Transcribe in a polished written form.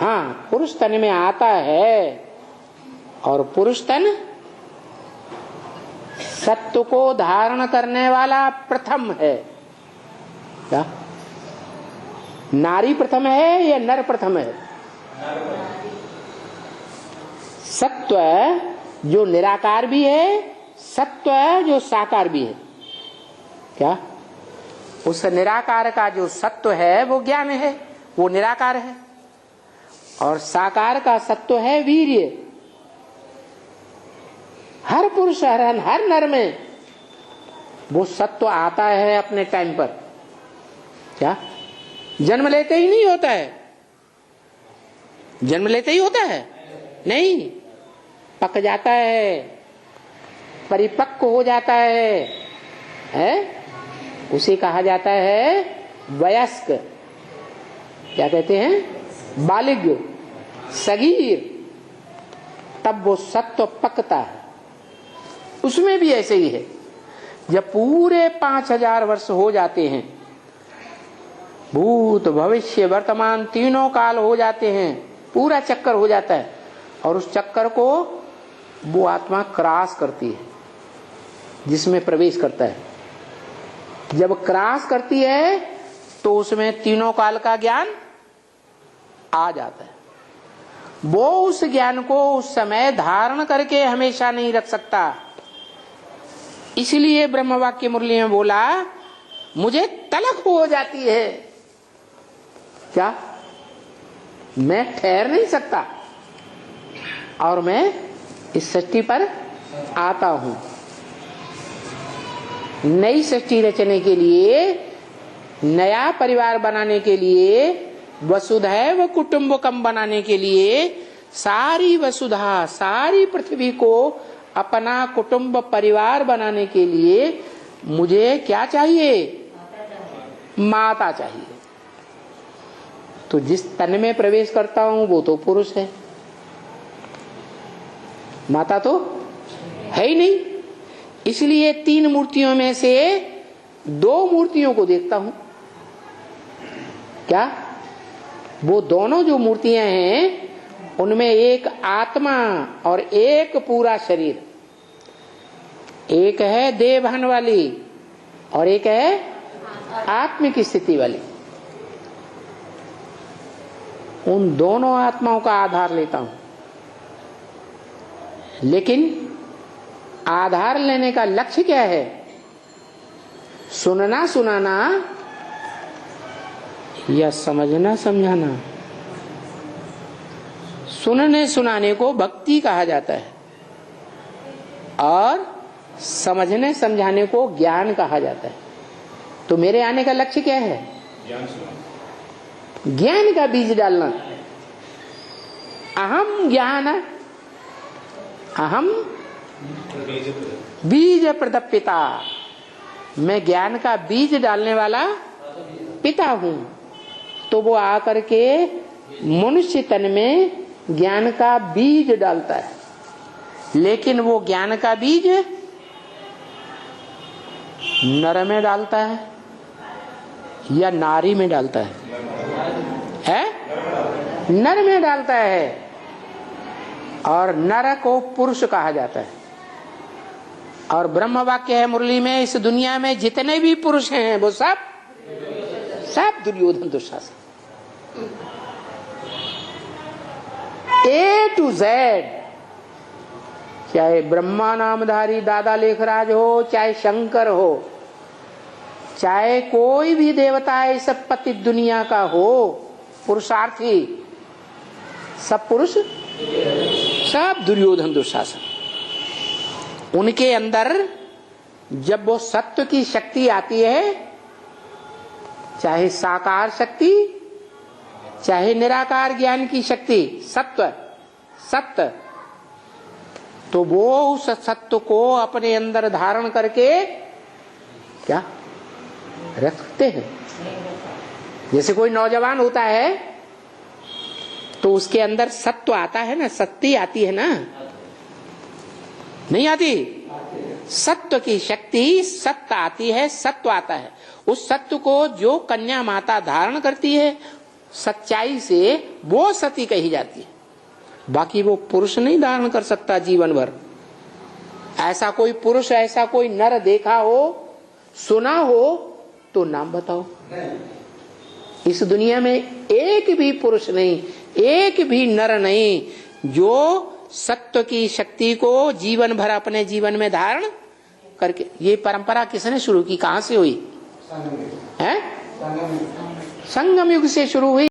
हाँ, पुरुष तन में आता है, और पुरुष तन सत्व को धारण करने वाला प्रथम है। क्या नारी प्रथम है या नर प्रथम है? सत्व जो निराकार भी है, सत्व जो साकार भी है। क्या उस निराकार का जो सत्व है वो ज्ञान है, वो निराकार है, और साकार का सत्व है वीर्य। हर पुरुष हर नर में वो सत्व आता है अपने टाइम पर। क्या जन्म लेते ही नहीं होता है? जन्म लेते ही होता है? नहीं, पक जाता है, परिपक्व हो जाता है? उसे कहा जाता है वयस्क। क्या कहते हैं? बालिग, सगीर। तब वो सत्व पकता है। उसमें भी ऐसे ही है। जब पूरे 5000 वर्ष हो जाते हैं, भूत भविष्य वर्तमान तीनों काल हो जाते हैं, पूरा चक्कर हो जाता है, और उस चक्कर को वो आत्मा क्रॉस करती है, जिसमें प्रवेश करता है। जब क्रॉस करती है तो उसमें तीनों काल का ज्ञान आ जाता है। वो उस ज्ञान को उस समय धारण करके हमेशा नहीं रख सकता। इसलिए ब्रह्म वाक्य मुरली में बोला, मुझे तलक हो जाती है। क्या मैं ठहर नहीं सकता, और मैं इस सृष्टि पर आता हूं। नई सृष्टि रचने के लिए, नया परिवार बनाने के लिए, वसुधैव कुटुंबकम बनाने के लिए, सारी वसुधा सारी पृथ्वी को अपना कुटुंब परिवार बनाने के लिए मुझे क्या चाहिए? माता चाहिए। तो जिस तन में प्रवेश करता हूं वो तो पुरुष है, माता तो है ही नहीं। इसलिए 3 मूर्तियों में से 2 मूर्तियों को देखता हूं। क्या वो दोनों जो मूर्तियां हैं उनमें एक आत्मा और एक पूरा शरीर, एक है देहभान वाली और एक है आत्मिक स्थिति वाली। उन दोनों आत्माओं का आधार लेता हूं, लेकिन आधार लेने का लक्ष्य क्या है? सुनना सुनाना या समझना समझाना? सुनने सुनाने को भक्ति कहा जाता है, और समझने समझाने को ज्ञान कहा जाता है। तो मेरे आने का लक्ष्य क्या है? ज्ञान का बीज डालना। अहम ज्ञान, अहम बीज प्रदपिता। मैं ज्ञान का बीज डालने वाला पिता हूं। तो वो आकर के मनुष्य तन में ज्ञान का बीज डालता है, लेकिन वो ज्ञान का बीज नर में डालता है या नारी में डालता है? नर में डालता है, और नर को पुरुष कहा जाता है। और ब्रह्म वाक्य है मुरली में, इस दुनिया में जितने भी पुरुष हैं वो सब Duryodhan Dushasan, A to Z। चाहे ब्रह्मा नामधारी दादा लेखराज हो, चाहे शंकर हो, चाहे कोई भी देवता इस पतित दुनिया का हो, पुरुषार्थी सब पुरुष, सब दुर्योधन दुशासन। उनके अंदर जब वो सत्व की शक्ति आती है, चाहे साकार शक्ति चाहे निराकार ज्ञान की शक्ति, सत्य, तो वो उस सत्व को अपने अंदर धारण करके क्या रखते हैं। जैसे कोई नौजवान होता है तो उसके अंदर सत्व आता है ना, शक्ति आती है ना, नहीं आती? सत्व की शक्ति, सत्य आती है, सत्व आता है। उस सत्व को जो कन्या माता धारण करती है सच्चाई से वो सती कही जाती है। बाकी वो पुरुष नहीं धारण कर सकता जीवन भर। ऐसा कोई पुरुष, ऐसा कोई नर देखा हो, सुना हो तो नाम बताओ। इस दुनिया में एक भी पुरुष नहीं, एक भी नर नहीं जो सत्व की शक्ति को जीवन भर अपने जीवन में धारण करके। ये परंपरा किसने शुरू की, कहां से हुई है? संगम युग से शुरू हुई।